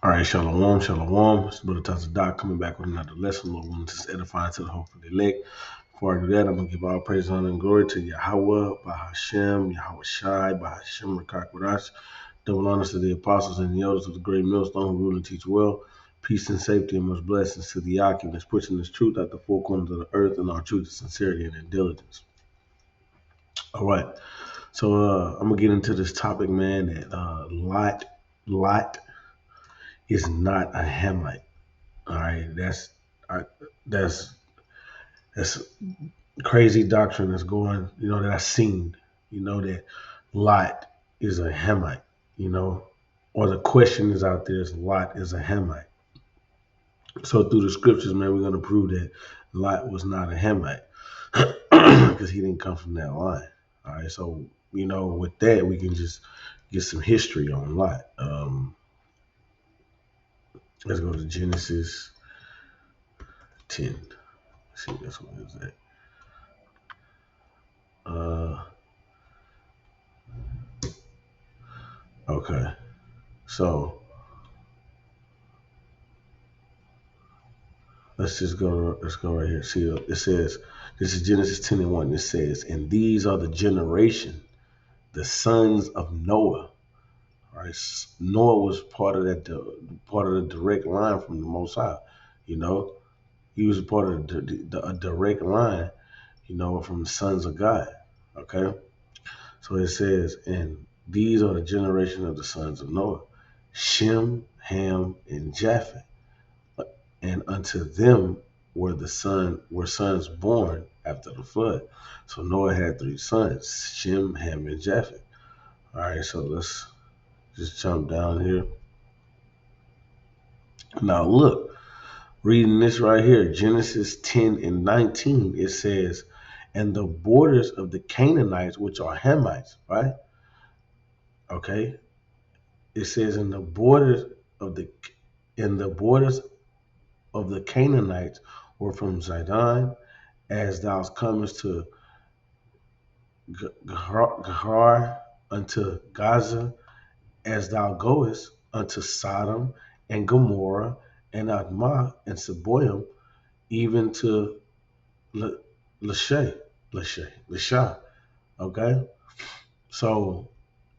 All right, shalom, shalom. It's Brother Doc coming back with another lesson. Lord, willing, to edify to the hope of the elect. Before I do that, I'm going to give all praise, honor, and glory to Yahweh, Bahashem, Yahweh Shai, Bahashem, Rakakwadash. Double honors to the apostles and the elders of the great millstone who rule and teach well. Peace and safety and much blessings to the occupants pushing this truth at the four corners of the earth and our truth of sincerity and diligence. All right. So I'm going to get into this topic, man, that Lot is not a Hamite. All right, I, that's that's crazy doctrine that's going. That I've seen. That Lot is a Hamite. Or the question is out there: is Lot is a Hamite? So through the scriptures, man, we're gonna prove that Lot was not a Hamite because he didn't come from that line. All right, so with that, we can just get some history on Lot. Let's go to Genesis 10. Let's see, that's what is that. Okay. So let's go right here. See, it says, this is Genesis 10 and 1. It says, and these are the generation, the sons of Noah. All right. Noah was part of part of the direct line from the Most High. He was a part of a direct line, from the sons of God. Okay. So it says, and these are the generation of the sons of Noah, Shem, Ham, and Japheth. And unto them were sons born after the flood. So Noah had three sons, Shem, Ham, and Japheth. All right, so let's just jump down here. Now look, reading this right here, Genesis 10 and 19, it says, and the borders of the Canaanites, which are Hamites, right? Okay. It says in the borders of the Canaanites were from Zidon, as thou comest to Gahar, unto Gaza, as thou goest unto Sodom and Gomorrah and Admah and Seboim, even to Lashah. Okay? So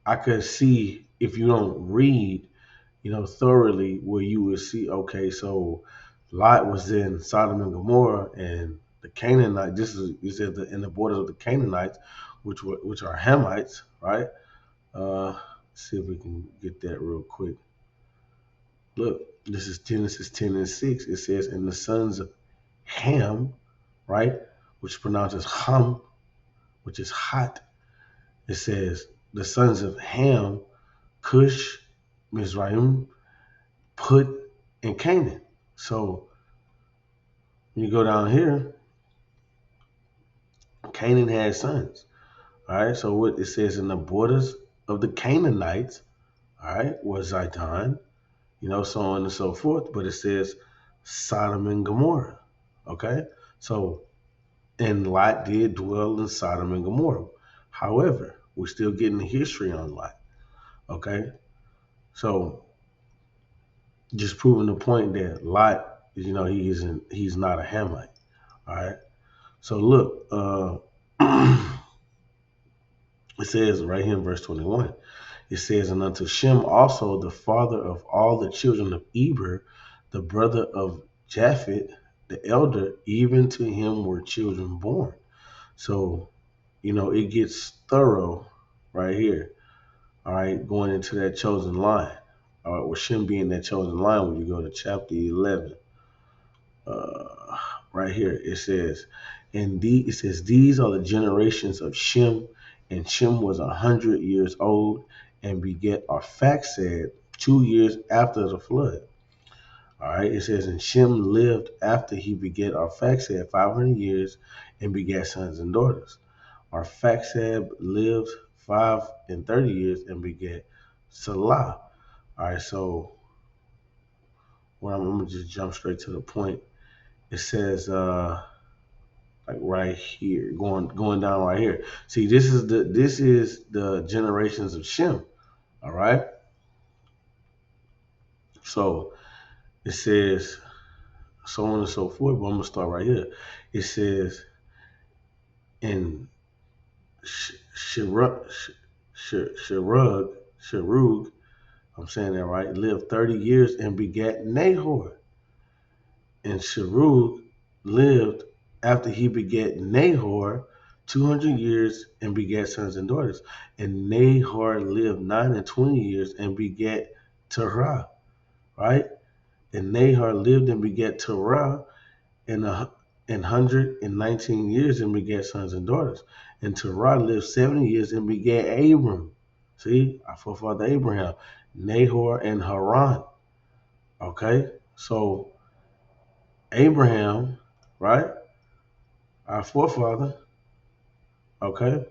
I could see, if you don't read, thoroughly, where you would see, okay, so Lot was in Sodom and Gomorrah, and the Canaanite. You said in the borders of the Canaanites, which are Hamites, right? Let's see if we can get that real quick. Look, this is Genesis 10 and 6. It says, and the sons of Ham, right, which pronounces Ham, which is hot. It says the sons of Ham, Cush, Mizraim, Put, and Canaan. So when you go down here, Canaan had sons. All right. So what it says, in the borders of the Canaanites, all right, was Zidon, so on and so forth. But it says Sodom and Gomorrah. Okay. So, and Lot did dwell in Sodom and Gomorrah. However, we're still getting the history on Lot. Okay. So just proving the point that Lot, he's not a Hamite. All right. So look, it says right here in verse 21, it says, and unto Shem also, the father of all the children of Eber, the brother of Japheth, the elder, even to him were children born. So, it gets thorough right here. All right, going into that chosen line. All right, with Shem being that chosen line, when you go to chapter 11, right here, it says, these are the generations of Shem, and Shem was 100 years old and begat Arphaxad 2 years after the flood. All right, it says, and Shem lived after he begat Arphaxad 500 years and begat sons and daughters. Arphaxad lived 530 years and begat Salah. All right, so I'm gonna just jump straight to the point. It says, like right here, going down right here. See, this is the generations of Shem. All right. So it says so on and so forth. But I'm gonna start right here. It says in Shirug, Shirug, I'm saying that right, lived 30 years and begat Nahor. And Shirug lived after he begat Nahor 200 years and begat sons and daughters. And Nahor lived 9 and 20 years and begat Terah, right? And Nahor lived and begat Terah in 119 years and begat sons and daughters. And Terah lived 70 years and begat Abram. See, our forefather Abraham, Nahor and Haran. Okay, so Abraham, right, our forefather. Okay,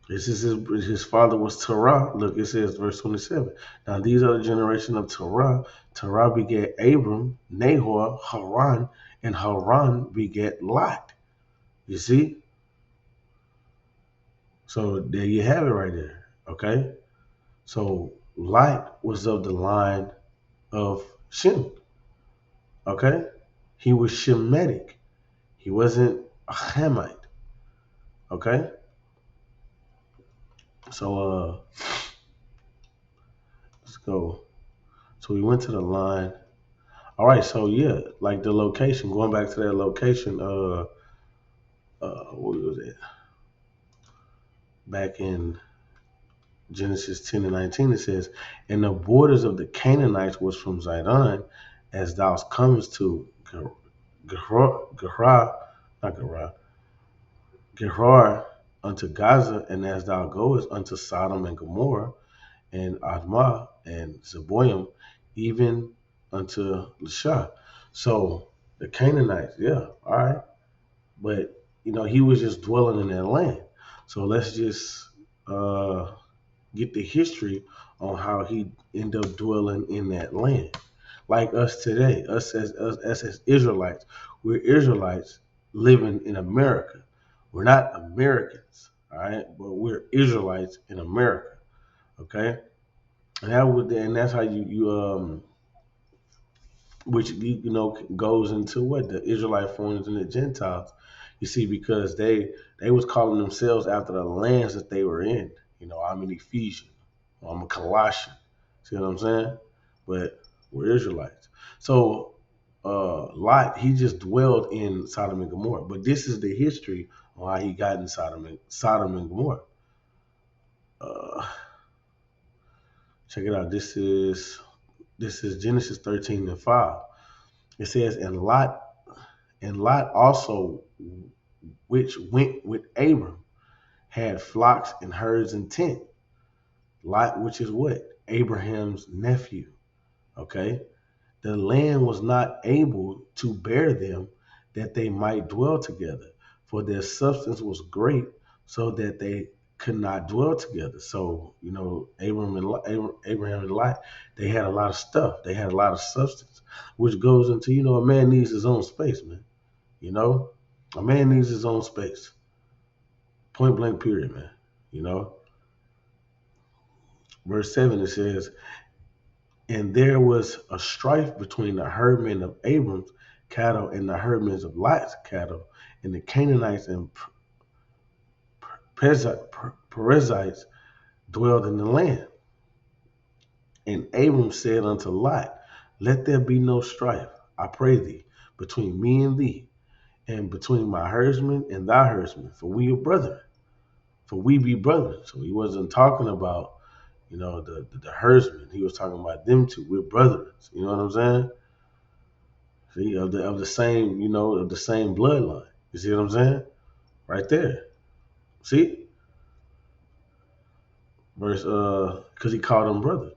this is his father was Terah. Look, it says verse 27. Now these are the generation of Terah. Terah begat Abram, Nahor, Haran, and Haran begat Lot. You see, so there you have it right there. Okay, so Lot was of the line of Shem. Okay, he was Shemitic. He wasn't a Hamite. Okay, so let's go. So we went to the line. All right, so yeah, like the location. Going back to that location. What was it? Back in Genesis 10 and 19, it says, "And the borders of the Canaanites was from Zidon, as thou comest to Gerar, not Gerar, Gerar unto Gaza, and as thou goest unto Sodom and Gomorrah, and Admah and Zeboim, even unto Lasha." So the Canaanites, yeah, all right. But he was just dwelling in that land. So let's just get the history on how he ended up dwelling in that land. Like us today, us as Israelites, we're Israelites living in America. We're not Americans, all right, but we're Israelites in America. Okay, and that's how you which goes into what the Israelite foreigners and the Gentiles. You see, because they was calling themselves after the lands that they were in. I'm an Ephesian, or I'm a Colossian. See what I'm saying? But we're Israelites. So Lot, he just dwelled in Sodom and Gomorrah. But this is the history on how he got in Sodom and Gomorrah. Uh, Check it out. This is Genesis 13:5. It says, and Lot also, which went with Abram, had flocks and herds and tent. Lot, which is what? Abraham's nephew. Okay? The land was not able to bear them that they might dwell together, for their substance was great, so that they could not dwell together. So, Abraham and Lot, they had a lot of stuff. They had a lot of substance, which goes into, a man needs his own space, man. You know, a man needs his own space. Point blank, period, man. You know, verse 7 it says, "And there was a strife between the herdmen of Abram's cattle and the herdmen of Lot's cattle, and the Canaanites and Perizzites dwelled in the land. And Abram said unto Lot, Let there be no strife, I pray thee, between me and thee, and between my herdsmen and thy herdsmen, for we are brethren. For we be brethren." So he wasn't talking about, the herdsmen. He was talking about them two. We're brethren. You know what I'm saying? See, of the same bloodline. You see what I'm saying? Right there. See? Because he called them brother.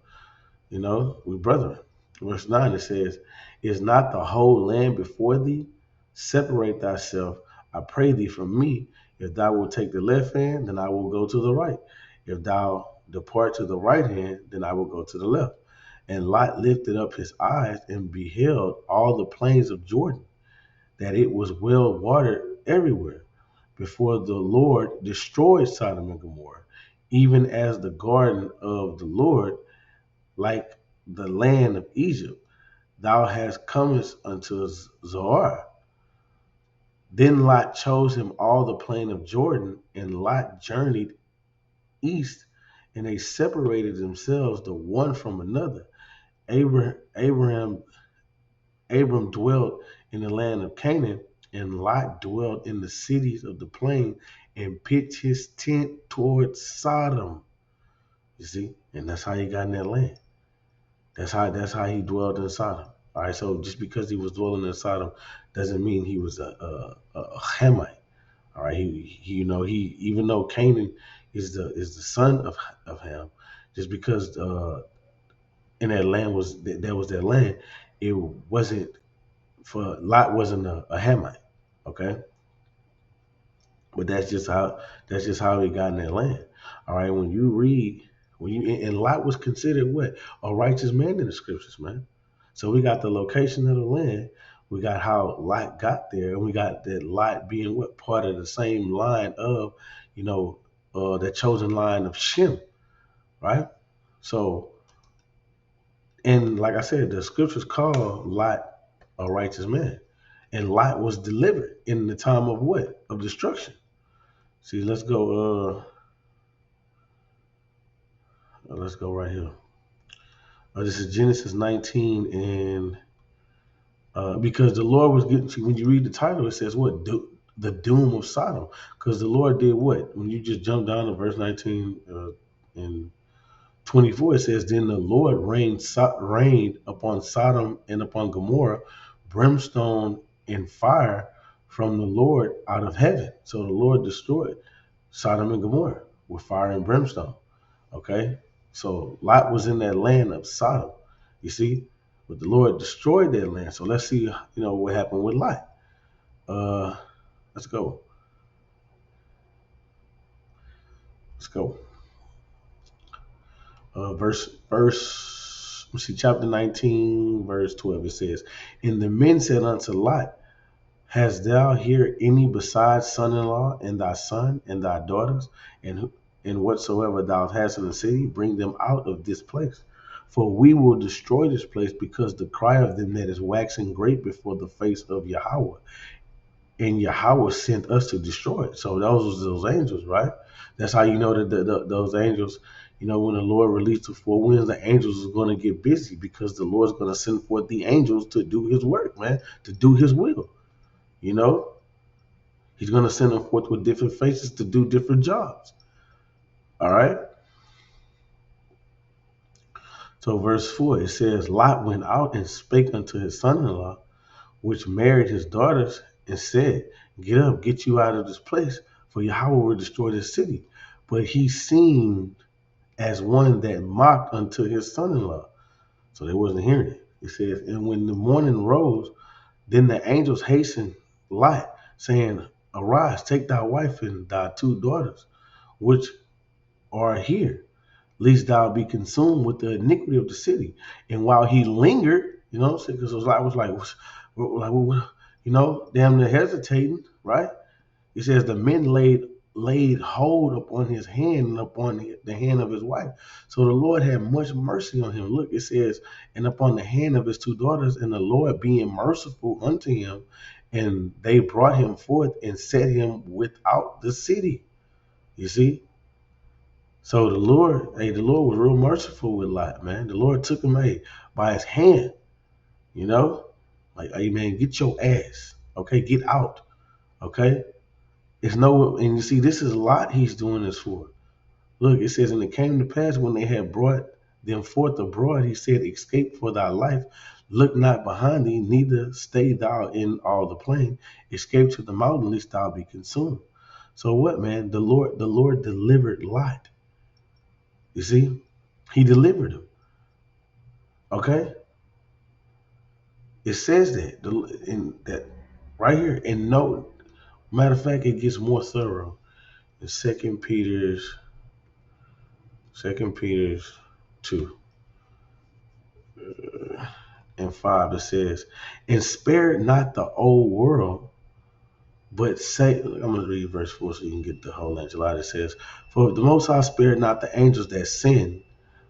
We brethren. Verse 9 it says, "Is not the whole land before thee? Separate thyself, I pray thee, from me. If thou wilt take the left hand, then I will go to the right. If thou depart to the right hand, then I will go to the left." And Lot lifted up his eyes and beheld all the plains of Jordan, that it was well watered everywhere, before the Lord destroyed Sodom and Gomorrah, even as the garden of the Lord, like the land of Egypt. Thou hast comest unto Zoar. Then Lot chose him all the plain of Jordan, and Lot journeyed east, and they separated themselves the one from another. Abraham Abram dwelt in the land of Canaan, and Lot dwelt in the cities of the plain and pitched his tent towards Sodom. You see, and that's how he got in that land. That's how he dwelled in Sodom. All right, so just because he was dwelling in Sodom doesn't mean he was a Hamite. All right, he even though Canaan is the son of Ham, just because in that land that was their land, it wasn't for Lot wasn't a Hamite. Okay, but that's just how he got in that land. All right, when you read when you and Lot was considered what a righteous man in the scriptures, man. So we got the location of the land, we got how Lot got there, and we got that Lot being what part of the same line of, you know, the chosen line of Shem, right? So, and like I said, the scriptures call Lot a righteous man, and Lot was delivered in the time of what of destruction. See, let's go right here. This is Genesis 19, and because the Lord was getting to, when you read the title, it says what? The doom of Sodom. Because the Lord did what? When you just jump down to verse 19 and 24, it says, Then the Lord rained upon Sodom and upon Gomorrah brimstone and fire from the Lord out of heaven. So the Lord destroyed Sodom and Gomorrah with fire and brimstone. Okay? So Lot was in that land of Sodom. You see? But the Lord destroyed that land. So let's see, what happened with Lot. Uh let's go. Let's go. Verse, let's see, chapter 19, verse 12. It says, And the men said unto Lot, Hast thou here any besides son-in-law, and thy son, and thy daughters, and whatsoever thou hast in the city, bring them out of this place. For we will destroy this place, because the cry of them that is waxing great before the face of Yahweh. And Yahweh sent us to destroy it. So those angels, right? That's how you know that those angels, when the Lord released the four winds, the angels are going to get busy, because the Lord's going to send forth the angels to do his work, man, to do his will. You know, he's going to send them forth with different faces to do different jobs. All right. So verse 4, it says, Lot went out and spake unto his son-in-law, which married his daughters, and said, Get up, get you out of this place, for Yahweh will destroy this city. But he seemed as one that mocked unto his son-in-law. So they wasn't hearing it. It says, And when the morning rose, then the angels hastened Lot, saying, Arise, take thy wife and thy two daughters, which are here, lest thou be consumed with the iniquity of the city. And while he lingered, because I was damn near hesitating, right? It says the men laid hold upon his hand and upon the hand of his wife. So the Lord had much mercy on him. Look, it says, and upon the hand of his two daughters, and the Lord being merciful unto him, and they brought him forth and set him without the city. You see? So the Lord was real merciful with Lot, man. The Lord took him, by his hand, like, hey, man, get your ass, okay? Get out, okay? And you see, this is Lot he's doing this for. Look, it says, And it came to pass when they had brought them forth abroad, he said, Escape for thy life. Look not behind thee, neither stay thou in all the plain. Escape to the mountain, lest thou be consumed. So what, man? The Lord delivered Lot. You see, he delivered him. Okay, it says that in that right here. And no, matter of fact, it gets more thorough in Second Peter's 2 and 5. It says, And spare not the old world, but say, I'm going to read verse 4 so you can get the whole Enchilada. It says, For the Most High spared not the angels that sinned,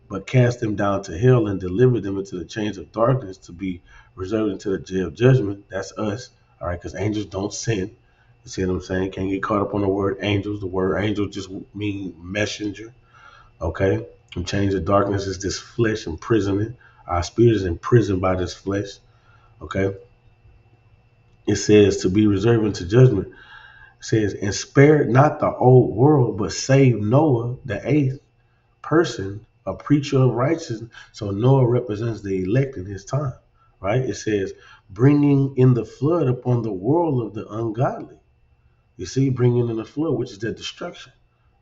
but cast them down to hell and delivered them into the chains of darkness to be reserved into the day of judgment. That's us, all right? Because angels don't sin. You see what I'm saying? Can't get caught up on the word angels. The word angel just mean messenger, okay? And chains of darkness is this flesh imprisonment. Our spirit is imprisoned by this flesh, okay? It says to be reserved into judgment. It says, and spared not the old world, but saved Noah, the eighth person, a preacher of righteousness. So Noah represents the elect in his time, right? It says, bringing in the flood upon the world of the ungodly. You see, bringing in the flood, which is the destruction,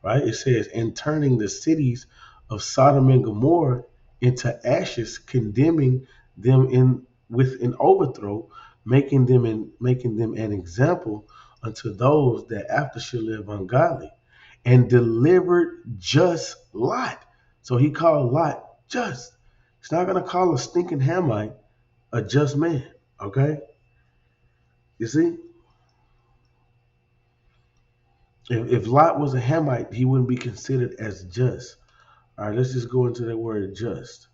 right? It says, and turning the cities of Sodom and Gomorrah into ashes, condemning them in with an overthrow, making them an example unto those that after shall live ungodly, and delivered just Lot. So he called Lot just. He's not gonna call a stinking Hamite a just man. Okay? You see? If Lot was a Hamite, he wouldn't be considered as just. All right, let's just go into that word just.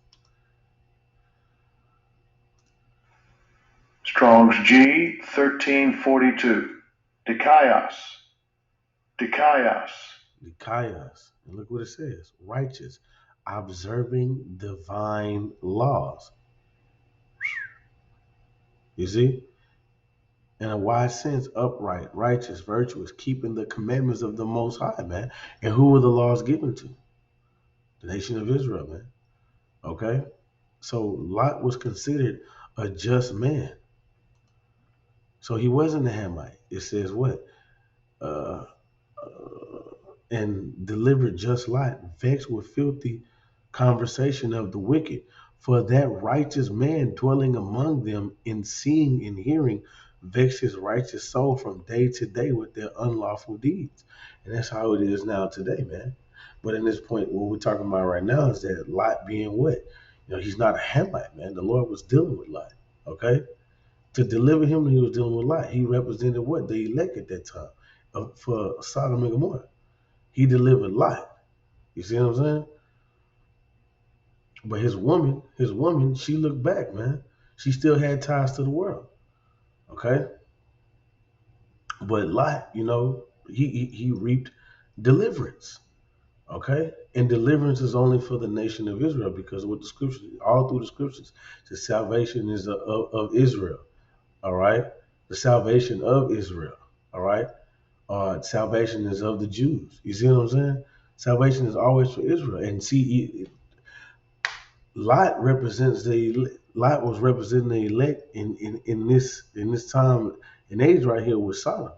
Strong's G 1342. Dikaios. Dikaios. Dikaios. And look what it says. Righteous. Observing divine laws. You see? In a wide sense, upright, righteous, virtuous, keeping the commandments of the Most High, man. And who were the laws given to? The nation of Israel, man. Okay? So Lot was considered a just man. So he wasn't a Hamite. It says what? Uh, and delivered just Lot, vexed with filthy conversation of the wicked. For that righteous man dwelling among them in seeing and hearing vexed his righteous soul from day to day with their unlawful deeds. And that's how it is now today, man. But in this point, what we're talking about right now is that Lot being what? You know, he's not a Hamite, man. The Lord was dealing with Lot, okay? To deliver him, he was dealing with Lot. He represented what? The elect at that time for Sodom and Gomorrah. He delivered Lot. You see what I'm saying? But his woman, she looked back, man. She still had ties to the world. Okay? But Lot, you know, he reaped deliverance. Okay? And deliverance is only for the nation of Israel because with the scriptures, all through the scriptures, the salvation is of Israel. All right? The salvation of Israel. All right? Salvation is of the Jews. You see what I'm saying? Salvation is always for Israel. And see, Lot was representing the elect in this time and age right here with Sodom.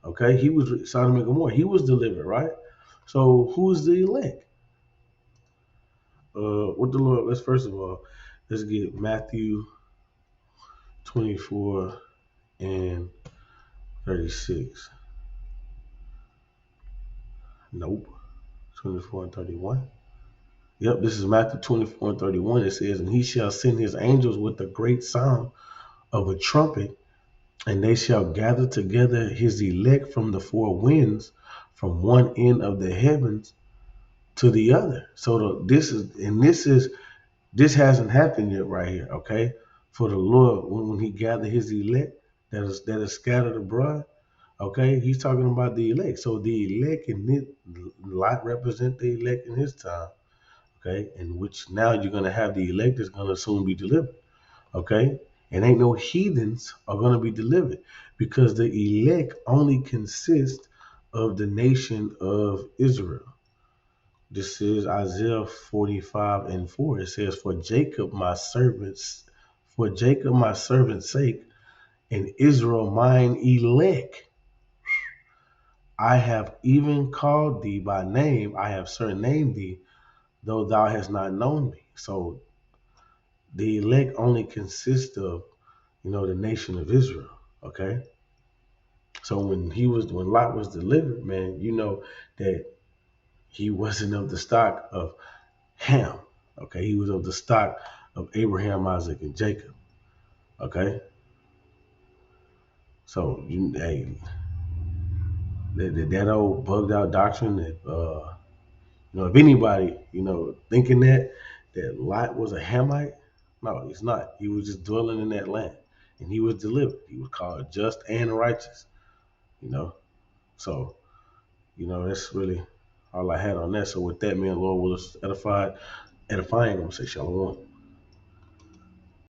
Okay, he was Sodom and Gomorrah. He was delivered, right? So who's the elect? What the Lord? Let's first of all let's get Matthew 24 and 36. Nope, 24 and 31. Yep, this is Matthew 24 and 31. It says, and he shall send his angels with a great sound of a trumpet, and they shall gather together his elect from the four winds, from one end of the heavens to the other. So this hasn't happened yet right here, okay? For the Lord, when he gathered his elect that is scattered abroad, okay, he's talking about the elect. So the elect in this Lot represent the elect in his time, okay, in which now you're gonna have the elect that's gonna soon be delivered. Okay? And ain't no heathens are going to be delivered because the elect only consist of the nation of Israel. This is Isaiah 45 and 4. It says, for Jacob my servant's sake, and Israel mine elect, I have even called thee by name, I have surnamed thee, though thou hast not known me. So the elect only consists of, you know, the nation of Israel. Okay. So when Lot was delivered, man, you know that he wasn't of the stock of Ham. Okay. He was of the stock of Abraham, Isaac, and Jacob. Okay. So hey, that old bugged out doctrine that If anybody, thinking that Lot was a Hamite, no, he's not. He was just dwelling in that land, and he was delivered. He was called just and righteous. You know, so that's really all I had on that. So with that, man, Lord was edifying. I'm gonna say shalom.